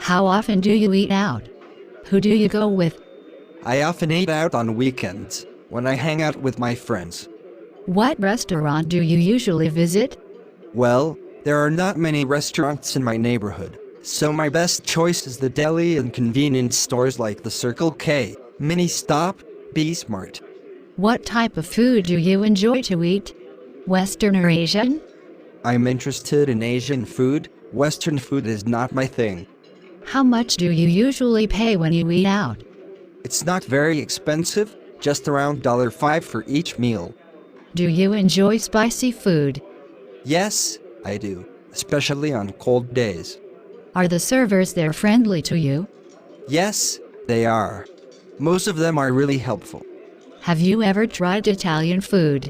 How often do you eat out? Who do you go with? I often eat out on weekends, when I hang out with my friends. What restaurant do you usually visit? Well, there are not many restaurants in my neighborhood, so my best choice is the deli and convenience stores like the Circle K, Mini Stop, B Smart. What type of food do you enjoy to eat? Western or Asian? I'm interested in Asian food. Western food is not my thing. How much do you usually pay when you eat out? It's not very expensive, just around $5 for each meal. Do you enjoy spicy food? Yes, I do, especially on cold days. Are the servers there friendly to you? Yes, they are. Most of them are really helpful. Have you ever tried Italian food?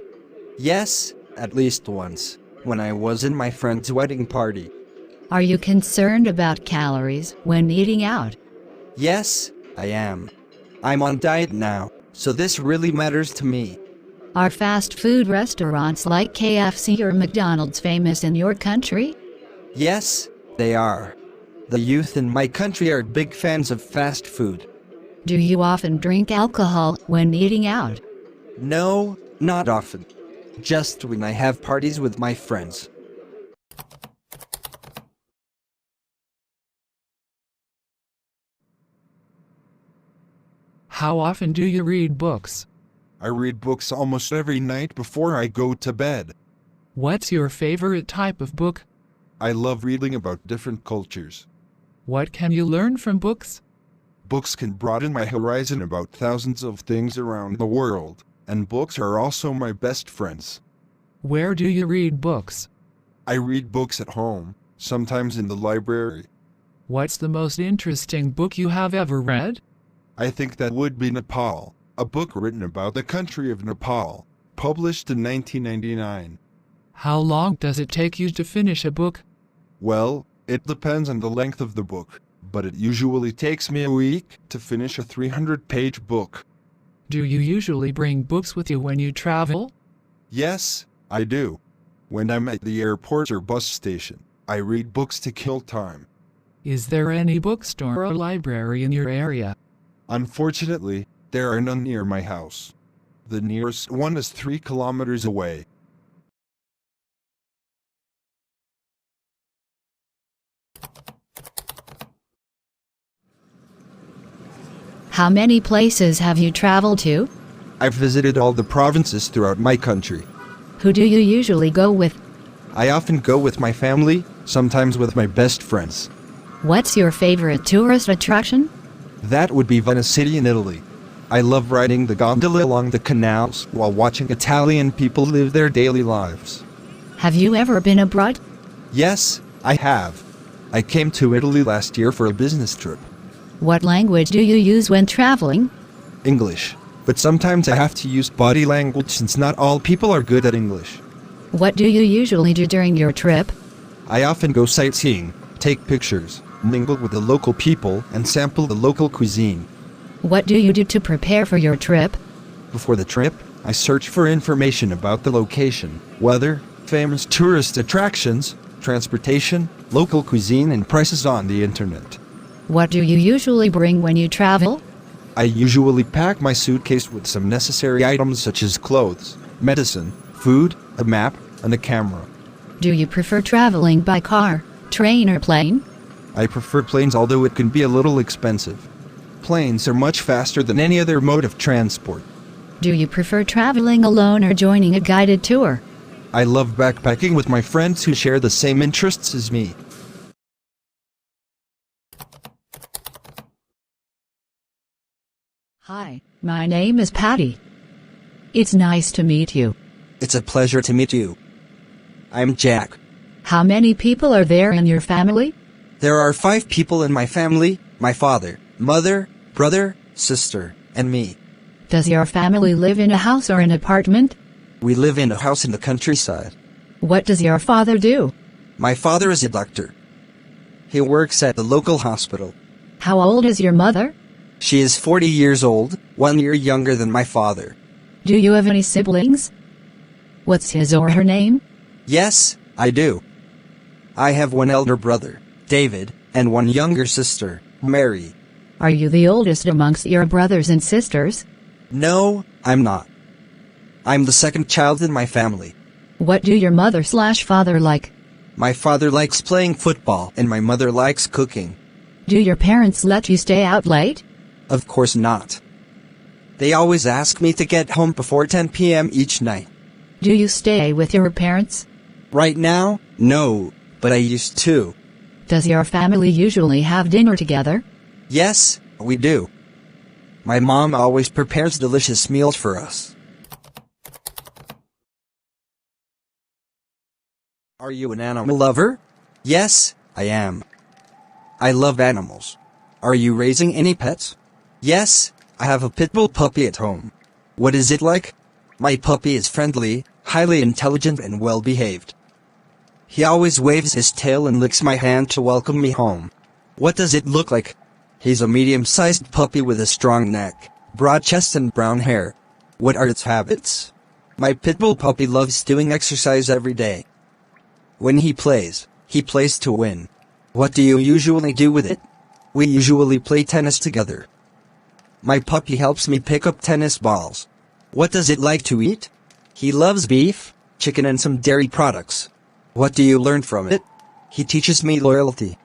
Yes, at least once, when I was in my friend's wedding party. Are you concerned about calories when eating out? Yes, I am. I'm on diet now, so this really matters to me. Are fast food restaurants like KFC or McDonald's famous in your country? Yes, they are. The youth in my country are big fans of fast food. Do you often drink alcohol when eating out? No, not often. Just when I have parties with my friends. How often do you read books? I read books almost every night before I go to bed. What's your favorite type of book? I love reading about different cultures. What can you learn from books? Books can broaden my horizon about thousands of things around the world, and books are also my best friends. Where do you read books? I read books at home, sometimes in the library. What's the most interesting book you have ever read? I think that would be Nepal, a book written about the country of Nepal, published in 1999. How long does it take you to finish a book? Well, it depends on the length of the book, but it usually takes me a week to finish a 300-page book. Do you usually bring books with you when you travel? Yes, I do. When I'm at the airport or bus station, I read books to kill time. Is there any bookstore or library in your area? Unfortunately, there are none near my house. The nearest one is 3 kilometers away. How many places have you traveled to? I've visited all the provinces throughout my country. Who do you usually go with? I often go with my family, sometimes with my best friends. What's your favorite tourist attraction? That would be Venice City in Italy. I love riding the gondola along the canals while watching Italian people live their daily lives. Have you ever been abroad? Yes, I have. I came to Italy last year for a business trip. What language do you use when traveling? English. But sometimes I have to use body language since not all people are good at English. What do you usually do during your trip? I often go sightseeing, take pictures, mingle with the local people, and sample the local cuisine. What do you do to prepare for your trip? Before the trip, I search for information about the location, weather, famous tourist attractions, transportation, local cuisine, and prices on the internet. What do you usually bring when you travel? I usually pack my suitcase with some necessary items such as clothes, medicine, food, a map, and a camera. Do you prefer traveling by car, train, or plane? I prefer planes, although it can be a little expensive. Planes are much faster than any other mode of transport. Do you prefer traveling alone or joining a guided tour? I love backpacking with my friends who share the same interests as me. Hi, my name is Patty. It's nice to meet you. It's a pleasure to meet you. I'm Jack. How many people are there in your family? There are 5 people in my family: my father, mother, brother, sister, and me. Does your family live in a house or an apartment? We live in a house in the countryside. What does your father do? My father is a doctor. He works at the local hospital. How old is your mother? She is 40 years old, 1 year younger than my father. Do you have any siblings? What's his or her name? Yes, I do. I have one elder brother, David, and one younger sister, Mary. Are you the oldest amongst your brothers and sisters? No, I'm not. I'm the second child in my family. What do your mother/father like? My father likes playing football and my mother likes cooking. Do your parents let you stay out late? Of course not. They always ask me to get home before 10 p.m. each night. Do you stay with your parents? Right now, no, but I used to. Does your family usually have dinner together? Yes, we do. My mom always prepares delicious meals for us. Are you an animal lover? Yes, I am. I love animals. Are you raising any pets? Yes, I have a pit bull puppy at home. What is it like? My puppy is friendly, highly intelligent and well behaved. He always waves his tail and licks my hand to welcome me home. What does it look like? He's a medium-sized puppy with a strong neck, broad chest and brown hair. What are its habits? My pit bull puppy loves doing exercise every day. When he plays to win. What do you usually do with it? We usually play tennis together. My puppy helps me pick up tennis balls. What does it like to eat? He loves beef, chicken and some dairy products. What do you learn from it? He teaches me loyalty.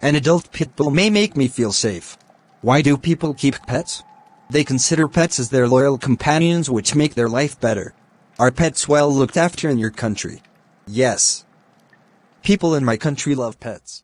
An adult pit bull may make me feel safe. Why do people keep pets? They consider pets as their loyal companions which make their life better. Are pets well looked after in your country? Yes. People in my country love pets.